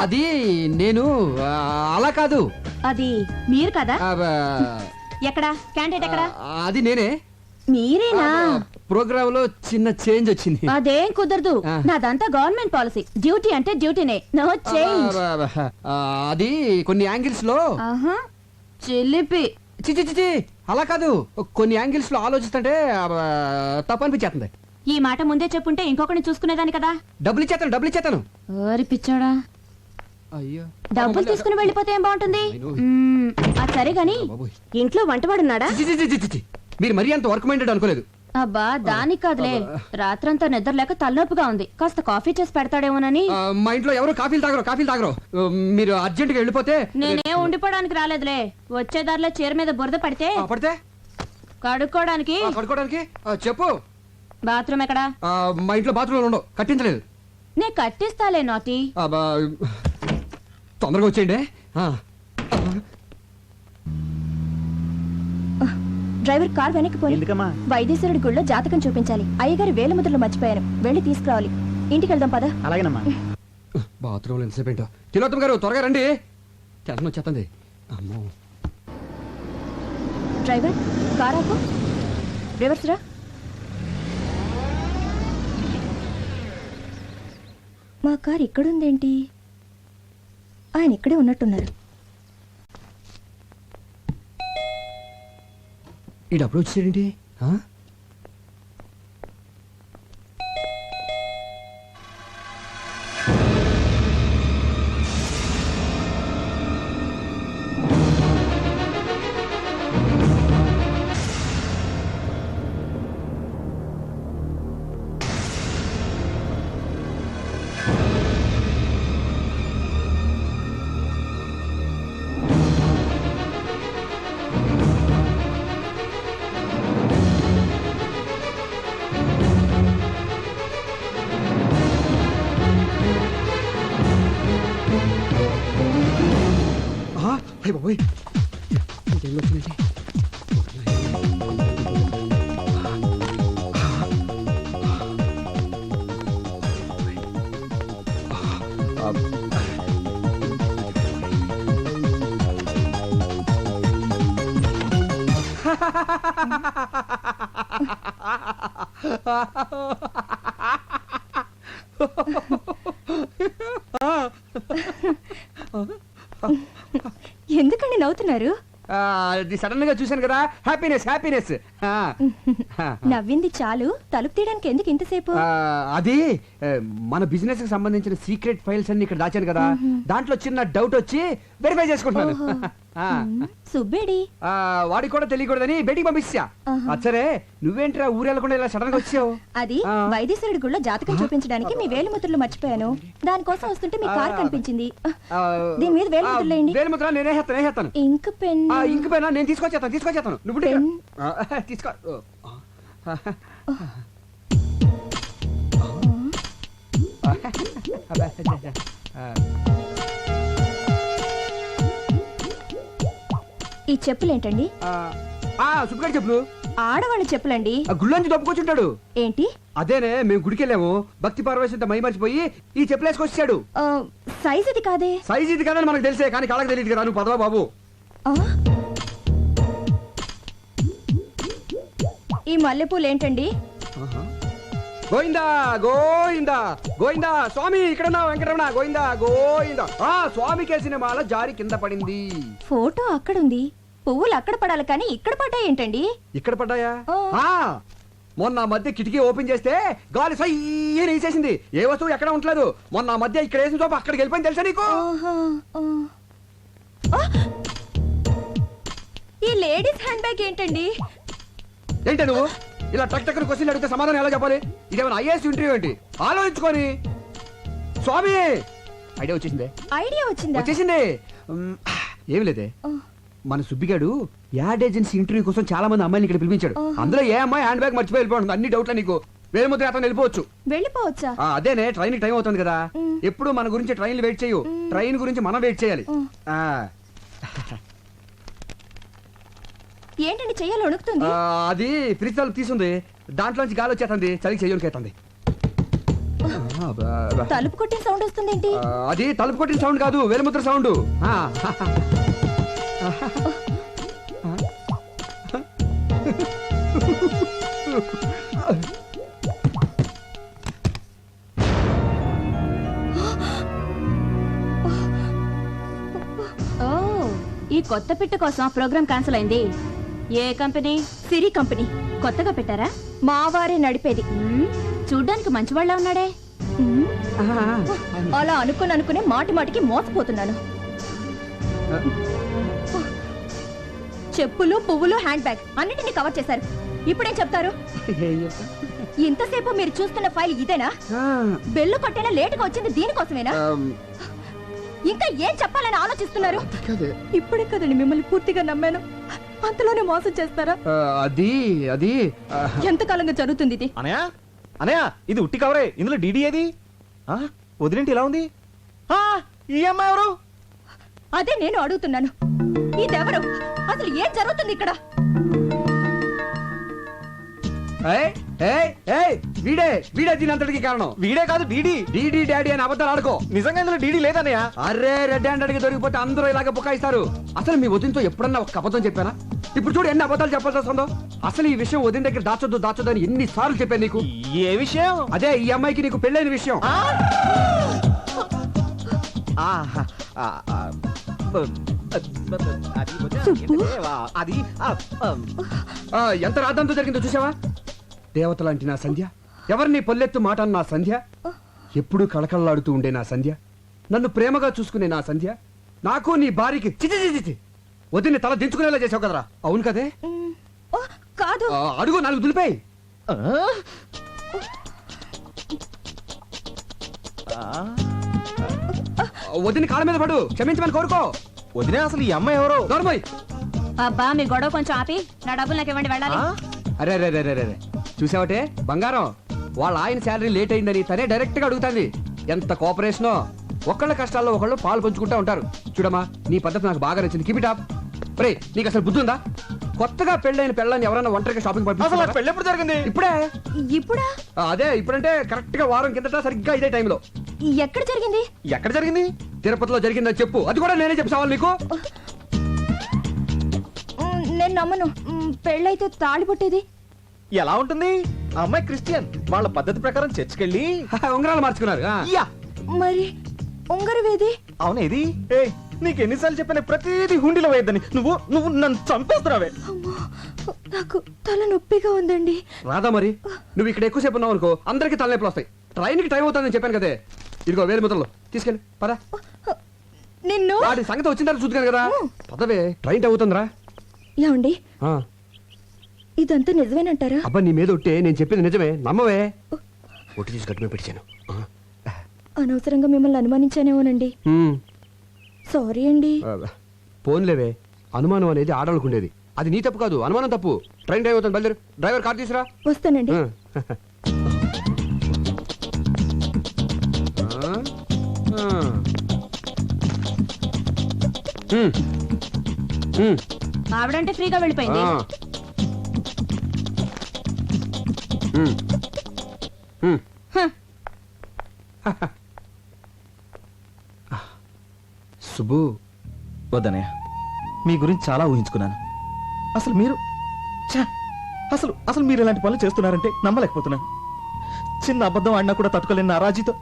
అది నేను అలా కాదు. అది మీరు కదా? ఎక్కడ క్యాండిడేట్ ఎక్కడ? అది నేనే. మీరేనా? ప్రోగ్రామ్ లో చిన్న చేంజ్ వచ్చింది. అదేం కుదరదు, నాదంతా గవర్నమెంట్ పాలసీ. డ్యూటీ అంటే డ్యూటీనే, నో చేంజ్. అది కొన్ని యాంగిల్స్ లో చిలిపి. చిచి అలా కాదు, కొన్ని యాంగిల్స్ లో ఆలోచిస్తుంటే తప్పు అనిపించేస్తుంది. ఈ మాట ముందే చెప్పుంటే ఇంకొకరిని చూసుకునేదాని కదా. డబ్బులు ఇచ్చేతాను. ఓరి పిచ్చాడా, అయ్యో డబ్బులు తీసుకుని వెళ్ళిపోతే ఏం బాగుంటుంది? సరే గాని ఇంట్లో వంటవాడున్నాడా? మీరు మరీ అంత వర్క్ మైండెడ్ అనుకోలేదు. అబ్బా దానికి కాదులే, రాత్రంతా నిద్ర లేక తలనొప్పిగా ఉంది, కాస్త కాఫీ చేసి పెడతాడేమోనని. మా ఇంట్లో ఎవరు కాఫీలు తాగరు. మీరు అర్జెంట్ గా వెళ్ళిపోతే. నేనే ఉండిపోవడానికి రాలేదులే, వచ్చే దారిలో చీర మీద బురద పడితే కడుక్కోవడానికి. చెప్పు. బాత్రూమ్ ఎక్కడా? మా ఇంట్లో బాత్రూమ్ ఉండవు, కట్టించలేదు. నే కట్టిస్తాలే నాటి. తొందరగా వచ్చేయండి. డ్రైవర్ కార్ వెనక్కి పోయి. వైద్యేశ్వరుడి గుళ్ళో జాతకం చూపించాలి. అయ్యగారి వేల ముద్రలు మర్చిపోయాను, వెళ్ళి తీసుకురావాలి. ఇంటికి వెళ్దాం పద. అలాగేనమ్మా. బాత్రూమ్ ఎంతసేపు ఏంటో. తిలోత్తమ్ గారు త్వరగా రండి, టెన్షన్ వచ్చేస్తుంది. అమ్మో. డ్రైవర్ కార్ ఆపు. రివర్స్ రా. మా కార్ ఇక్కడుందేంటి? ఆయన ఇక్కడే ఉన్నట్టున్నారు. ఈడప్పుడు వచ్చేసేంటి? అయ్య బాబోయ్, ఇంకేం వచ్చిందండి? ఎందుకండి నవ్వుతున్నారు? సడన్ గా చూశాను కదా, హ్యాపీనెస్. నవ్వింది చాలు, తలుపు తీయడానికి ఎందుకు ఇంతసేపు? అది మన బిజినెస్ కి సంబంధించిన సీక్రెట్ ఫైల్స్ అన్ని ఇక్కడ దాచాను కదా, దాంట్లో చిన్న డౌట్ వచ్చి వెరిఫై చేసుకుంటున్నాను. సుబ్బేడి వాడికి కూడా తెలియకూడదని బయటికి పంపించా. సరే నువ్వేంట్రా ఊరెళ్ళకుండా ఇలా సడన్ గా వచ్చావు? అది వైద్యేశ్వరుడి గుళ్ళో జాతకం చూపించడానికి మీ వేలిముద్రలు మర్చిపోయాను, దానికోసం వస్తుంటే మీ కార్ కనిపించింది. దీని మీద వేలిముద్రలేండి. వేలిముద్ర నేనేస్తాను. ఇంక్ పెన్. ఇంక్ పెన్ నేను తీసుకొచ్చేస్తాను. నువ్వు తీసుకో. ఈ చెప్పులేంటండి? సుబ్బగారి చెప్పులు. ఆడవాళ్ళ చెప్పులండి. గుళ్ళోంచి దప్పుకొచ్చుంటాడు. ఏంటి? అదేనే, మేము గుడికి వెళ్ళాము, భక్తి పార్వశంతో మై మర్చిపోయి ఈ చెప్పులు వేసుకొచ్చాడు. సైజ్ ఇది కాదే. సైజ్ ఇది కాదని మనకు తెలిసే, కానీ కాళ్ళకి తెలియదు కదా. నువ్వు పదవా బాబు. ఈ మల్లెపూలు ఏంటండి? గోయిందా గోయిందా గోయిందా స్వామి, ఇక్కడ వెంకటరమణ గోయిందా గోయిందా. స్వామికి వేసిన మాల జారి కింద పడింది. ఫోటో అక్కడుంది, పువ్వులు అక్కడ పడాలి కానీ ఇక్కడ పడ్డాయి ఏంటండి? ఇక్కడ పడ్డాయా? మొన్న మధ్య కిటికీ ఓపెన్ చేస్తే గాలి సయ్యని వేసేసింది. ఏ వస్తువు ఎక్కడ ఉండలేదు. మొన్న మధ్య ఇక్కడ వేసిన చోప అక్కడికి వెళ్ళిపోయింది, తెలుసా నీకు? ఈ లేడీస్ హ్యాండ్ బ్యాగ్ ఏంటండి? ఏంటి నువ్వు ఇలా టక్ టక్ క్వశ్చన్ అడిగితే సమాధానం ఎలా చెప్పాలి? ఇదేమైనా ఐఏఎస్ ఇంటర్వ్యూ ఏంటి? ఆలోచించుకొని. స్వామి ఐడియా వచ్చేసింది. ఏమి లేదే, మన సుబ్బిగాడు యాడ్ ఏజెన్సీ ఇంటర్వ్యూ కోసం చాలా మంది అమ్మాయిని ఇక్కడ పిలిపించాడు. అందులో ఏ అమ్మాయి హ్యాండ్ బ్యాగ్ మర్చిపోయి వెళ్ళిపోతుంది. అన్ని డౌట్లే నీకు. వేరే ముద్ర అతను వెళ్ళిపోవచ్చా? అదేనే, ట్రైన్ టైం అవుతుంది కదా. ఎప్పుడు మన గురించి ట్రైన్ వెయిట్ చేయు, ట్రైన్ గురించి మనం వెయిట్ చేయాలి. ఏంటండి చెయ్యాలి వణుకుతుంది? అది ఫ్రిడ్జ్ తలుపు తీసుంది, దాంట్లోంచి గాలి వచ్చేస్తుంది, చలికి చెయ్యడానికి అవుతుంది. తలుపు కొట్టిన సౌండ్ వస్తుందేంటి? అది తలుపు కొట్టిన సౌండ్ కాదు, వేలుముద్ర సౌండ్. ఓ, ఈ కొత్త పిట్ట కోసం ప్రోగ్రామ్ క్యాన్సిల్ అయింది. ఏ కంపెనీ? సిరి కంపెనీ. కొత్తగా పెట్టారా? మా వారే నడిపేది. చూడ్డానికి మంచివాళ్ళ ఉన్నాడే. మ్మ్. అలా అనుకునే మాటి మాటికి మోసపోతున్నాను. చెప్పులు, పువ్వులు, హ్యాండ్ బ్యాగ్ అన్నిటిని కవర్ చేశారు. ఇప్పుడేం చెప్తారు? ఇంతసేపు మీరు చూస్తున్న ఫైల్ ఇదేనా? బెల్లు కొట్టైనా లేటుగా వచ్చింది దీనికోసమేనా? ఇంకా ఏం చెప్పాలని ఆలోచిస్తున్నారు? ఇప్పుడే కదండి మిమ్మల్ని పూర్తిగా నమ్మాను, అంతలోనే మోసం చేస్తారా? అది అది ఎంతకాలంగా జరుగుతుంది ఇది? అనయా అనయా, ఇది ఉట్టి కవరే. ఇందులో డీడీ ఏది? వదిలేంటి ఇలా ఉంది? ఈ అమ్మాయి ఎవరు? అదే నేను అడుగుతున్నాను. ఇదెవరు? అసలు ఏం జరుగుతుంది ఇక్కడ? వీడే వీడే దీనంతటికి కారణం. వీడే కాదు, డీడీ. డీడీ డాడీ అని అబద్ధాలు ఆడుకో. నిజంగా ఇందులో డీడీ లేదన్నయ్య. అరే రెడ్ హ్యాండ్ అడిగి దొరికిపోతే అందరూ ఇలాగే బుకాయిస్తారు. అసలు మీ వదినతో ఎప్పుడన్నా ఒక అబద్ధం చెప్పానా? ఇప్పుడు చూడు ఎన్ని అబద్ధాలు చెప్పాల్సి వస్తుందో. అసలు ఈ విషయం వదిన దగ్గర దాచొద్దు అని ఎన్నిసార్లు చెప్పాను నీకు. ఏ విషయం? అదే ఈ అమ్మాయికి నీకు పెళ్ళైన విషయం. అది ఎంత రాద్దంతో జరిగిందో చూసావా? దేవతలాంటి నా సంధ్య, ఎవరిని పొల్లెత్తు మాట అన్న నా సంధ్య, ఎప్పుడూ కళకళలాడుతూ ఉండే నా సంధ్య, నన్ను ప్రేమగా చూసుకునే నా సంధ్య, నాకు నీ భార్యకి చిచి వదిన్ని తల దించుకునేలా చేసావు కదరా. అవును కదే? ఓ, కాదు. అడుగు, నాలుగు దులిపాయి. వదిని కాళ్ళ మీద పడు, క్షమించమని కోరుకో. వదిలే, అసలు ఈ అమ్మాయి ఎవరు? దొరమోయ్. అబ్బా, మీ గొడవ కొంచెం ఆపి నా డబ్బులు నాకు ఇవ్వండి, వెళ్ళాలి. అరే రే రే రే చూసావటే బంగారం, వాళ్ళ ఆయన శాలరీ లేట్ అయిందని తనే డైరెక్ట్ గా అడుగుతాంది. ఎంత కోఆపరేషనో. ఒకళ్ళ కష్టాల్లో ఒకళ్ళు పాలు పంచుకుంటా ఉంటారు. చూడమ్మా, నీ పద్ధతి నాకు బాగా నచ్చింది. Keep it up. రే, నీకు అసలు బుద్ధి ఉందా? కొత్తగా పెళ్ళైన పెళ్ళని ఎవరైనా ఒంటరిగా షాపింగ్ అసలు పెళ్ళి ఎప్పుడు జరిగింది? ఇప్పుడే. ఇప్పుడా? అదే ఇప్పుడంటే కరెక్ట్ గా వారం కిందట సరిగ్గా ఇదే టైంలో. ఎక్కడ జరిగింది? ఎక్కడ జరిగింది? తిరుపతిలో జరిగిందని చెప్పు. అది కూడా నేనే చెప్పావాలి నీకు. నేను నమ్మను. పెళ్ళైతే తాళి పుట్టేది ఎలా ఉంటుంది? ఆ అమ్మాయి క్రిస్టియన్. వాళ్ళ పద్ధతి ప్రకారం చర్చికెళ్ళి ఉంగరాలు మార్చుకున్నారు. యా. మరి ఉంగరవేది? అవునేది? నీకు ఎన్నిసార్లు చెప్పిన ప్రతిదీ హుండీలో వేయద్దని. నువ్వు నువ్వు నన్ను చంపేస్తున్నావే. అమ్మో, నాకు తల నొప్పిగా ఉందండి. రాదా మరి? నువ్వు ఇక్కడ ఎక్కువసేపు ఉన్నావు అనుకో, అందరికి తలనొప్పులు వస్తాయి. ట్రైన్ కి టైం అవుతుందని చెప్పాను కదే. ఇదిగో వేలు ముద్రలు తీసుకెళ్ళి పదా. నిన్ను వాటి సంగతి వచ్చిన తర్వాత చూద్దాను కదా. పదవే, ట్రైన్ టైం అవుతుందిరా. ఏమండి, ఇదంతా నిజమేనంటారా? అబ్బా, నీ మీద ఒట్టే, నేను చెప్పింది నిజమే, నమ్మవే. ఒట్టి తీసి గట్టు మీద పెట్టాను. అనవసరంగా మిమ్మల్ని అనుమానించానేమోనండి. సారీ అండి. పోన్లేవే, అనుమానం అనేది ఆడవాళ్ళకు ఉండేది. అది నీ తప్పు కాదు, అనుమానం తప్పు. ట్రైన్ టైం అవుతుంది, బయలుదేరు. డ్రైవర్ కార్ తీసురా. వస్తానండి. ఆవిడంటే ఫ్రీగా వెళ్ళిపోయింది. సుబ్బు, వద్దనయ్య, మీ గురించి చాలా ఊహించుకున్నాను. అసలు మీరు అసలు అసలు మీరు ఇలాంటి పనులు చేస్తున్నారంటే నమ్మలేకపోతున్నాను. చిన్న అబద్ధం ఆడినా కూడా తట్టుకోలేని నా రాజీతో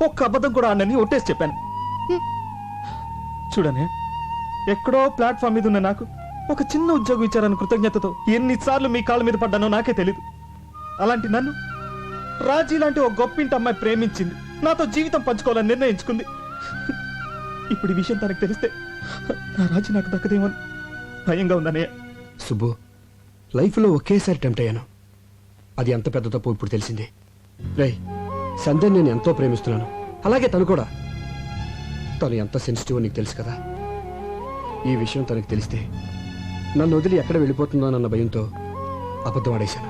ఒక్క అబద్ధం కూడా ఆడినని ఒట్టేసి చెప్పాను. చూడనే, ఎక్కడో ప్లాట్ఫామ్ మీద ఉన్న నాకు ఒక చిన్న ఉద్యోగం ఇచ్చారని కృతజ్ఞతతో ఎన్నిసార్లు మీ కాళ్ళ మీద పడ్డానో నాకే తెలీదు. అలాంటి నన్ను రాజీ లాంటి ఒక గొప్పింటి అమ్మాయి ప్రేమించింది, నాతో జీవితం పంచుకోవాలని నిర్ణయించుకుంది. ఇప్పుడు ఈ విషయం తనకు తెలిస్తే నా రాజీ నాకు దక్కదేమో భయంగా ఉందనే. సుబ్బు, లైఫ్లో ఒకేసారి టెంప్ట్ అయ్యాను. అది ఎంత పెద్ద తప్పు ఇప్పుడు తెలిసింది. రేయ్, సంధ్యని నేను ఎంతో ప్రేమిస్తున్నాను, అలాగే తను కూడా. తను ఎంత సెన్సిటివ్ నీకు తెలుసు కదా. ఈ విషయం తనకు తెలిస్తే నన్ను వదిలి ఎక్కడ వెళ్ళిపోతుందో అన్న భయంతో అబద్ధం ఆడేశాను.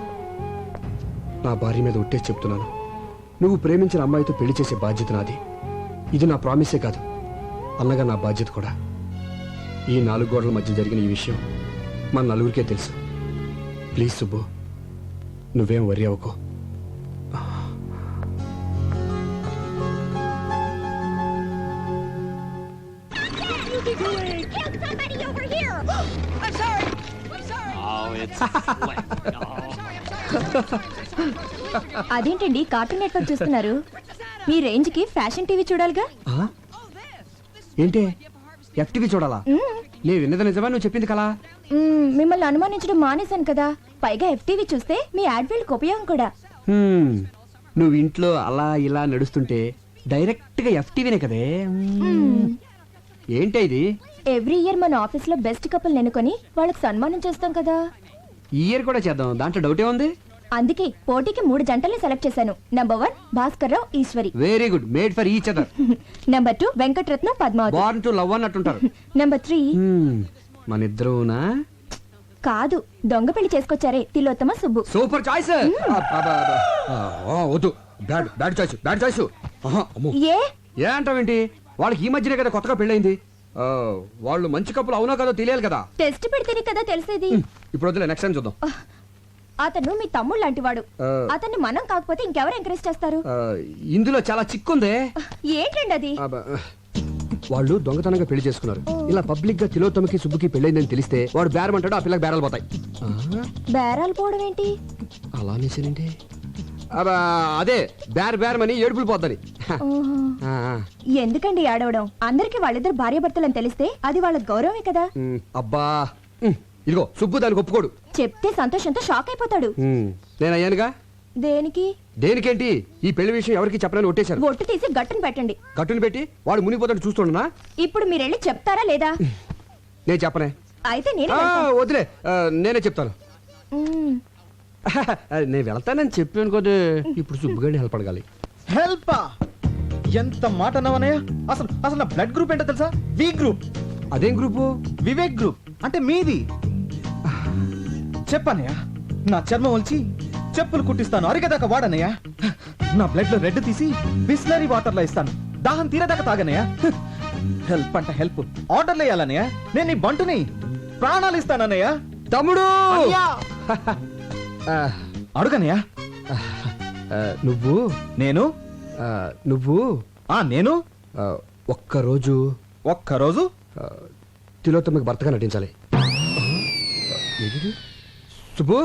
నా భార్య మీద ఒట్టేసి చెప్తున్నాను, నువ్వు ప్రేమించిన అమ్మాయితో పెళ్లి చేసే బాధ్యత నాది. ఇది నా ప్రామిసే కాదు, అన్నగా నా బాధ్యత కూడా. ఈ 4 గోడల మధ్య జరిగిన ఈ విషయం మన నలుగురికే తెలుసు. ప్లీజ్ సుబ్బు, నువ్వేం వరి అవ్వకో. Suki doing? Get somebody over here! I'm sorry. I'm sorry. Oh, it's Flynn. Oh. అదేంటండి కార్టూన్ నెట్వర్క్ చూస్తున్నారు? మీ రేంజ్ కి ఫ్యాషన్ టీవీ చూడాలిగా. ఆ? ఏంటి ఎఫ్టీవీ చూడాలా? నేను విన్నది నిజమా, నువ్వు చెప్పింది కలా? మిమ్మల్ని అనుమానించడం మానేశాను కదా, పైగా ఎఫ్టీవీ చూస్తే మీ యాడ్వీల్కి ఉపయోగం కూడా. నువ్వు ఇంట్లో అలా ఇలా నడుస్తుంటే డైరెక్ట్ గా ఎఫ్టీవీనే కదే. ఏంటి ఇది? ఎవ్రీ ఇయర్ మన ఆఫీస్ లో బెస్ట్ కపుల్ ఎన్నుకొని వాళ్ళకి సన్మానం చేస్తాం కదా. ఈ ఇయర్ కూడా చేద్దాం, దాంట్లో డౌటే ఉంది. అందుకే పోటీకి 3 జంటల్ని సెలెక్ట్ చేశాను. Number 1 Bhaskar Rao Eswari, very good, made for each other. Number 2 Venkataratnam Padmavathi, born to love అన్నట్టుంటారు. నంబర్ 3 మన ఇద్దరునా? కాదు, దొంగ పెళ్లి చేసుకొచ్చారే తిలోత్తమ సుబ్బు. Super choice. వద్దు, bad bad choice, bad choice. ఏ ఏ అంటావేంటి? వాళ్ళకి ఈ మధ్యనే కదా కొత్తగా పెళ్ళైంది. వాళ్ళు మంచి కప్పులు అవునో కదా తెలియాలి కదా. టెస్ట్ పెడితేనే కదా తెలిసేది. ఇప్పుడు వద్దులే, నెక్స్ట్ టైం చూద్దాం. అతను మీ తమ్ముడు లాంటి వాడు. ఆ. అతన్ని మనం కాకపోతే ఇంకెవరు ఎంకరేజ్ చేస్తారు? ఇందులో చాలా చిక్కుందే. ఏంటండి అది? వాళ్ళు దొంగతనంగా పెళ్లి చేసుకున్నారు. ఇలా పబ్లిక్ గా తిలోత్తమకి సుబ్బుకి పెళ్ళైందని తెలిస్తే వాడు బేరం అంటాడు, ఆ పిల్లకి బేరాలు పోతాయి. బేరాలు పోవడం ఏంటి? అలా అనేసానంటే అదే బేరమని ఏడుపులు పోద్దని. ఓహో. ఎందుకండి ఆడవడం? అందరికి వాళ్ళిద్దరు భార్యాభర్తలని తెలిస్తే అది వాళ్ళ గౌరవమే కదా. అబ్బా ఇదిగో సుబ్బు దానికి ఒప్పుకోడు. చెప్తే సంతోషంతో షాక్ అయిపోతాడు. నేను అయ్యానుగా. దేనికి? దేనికేంటి? ఈ పెళ్లి విషయం ఎవరికి చెప్పనని ఒట్టేశారు. ఒట్టు తీసి గట్టును పెట్టండి. గట్టును పెట్టి వాడు మునిగిపోతాడు చూస్తుండనా? ఇప్పుడు మీరెళ్ళి చెప్తారా లేదా? నేను చెప్పనే. అయితే నేను వదిలే, నేనే చెప్తాను. నేను వెళ్తానని చెప్పాను కదా. ఇప్పుడు సుబ్బుగాడిని హెల్ప్ అడగాలి. హెల్ప్? ఎంత మాట అన్నావనయ్య? అసలు అసలు నా బ్లడ్ గ్రూప్ ఏంటో తెలుసా? V group. అదేం గ్రూపు? వివేక్ గ్రూప్. అంటే మీది. చెప్పనయ్య, నా చర్మం ఒలిచి చెప్పులు కుట్టిస్తాను, అరిగేదాకా వాడనయ్య. నా బ్లడ్ లో రెడ్ తీసి బిస్లరీ వాటర్ లో ఇస్తాను, దాహం తీరేదాకా తాగనయ్య. హెల్ప్ అంటే హెల్ప్, ఆర్డర్లు వేయాలనయ్య. నేను నీ బంటుని, ప్రాణాలు ఇస్తానన్నయ్య. తమ్ముడు అడుగనయ్య. నువ్వు నేను నువ్వు నేను ఒక్కరోజు తిలోత్తమకి భర్తగా నటించాలి. సుబ్బు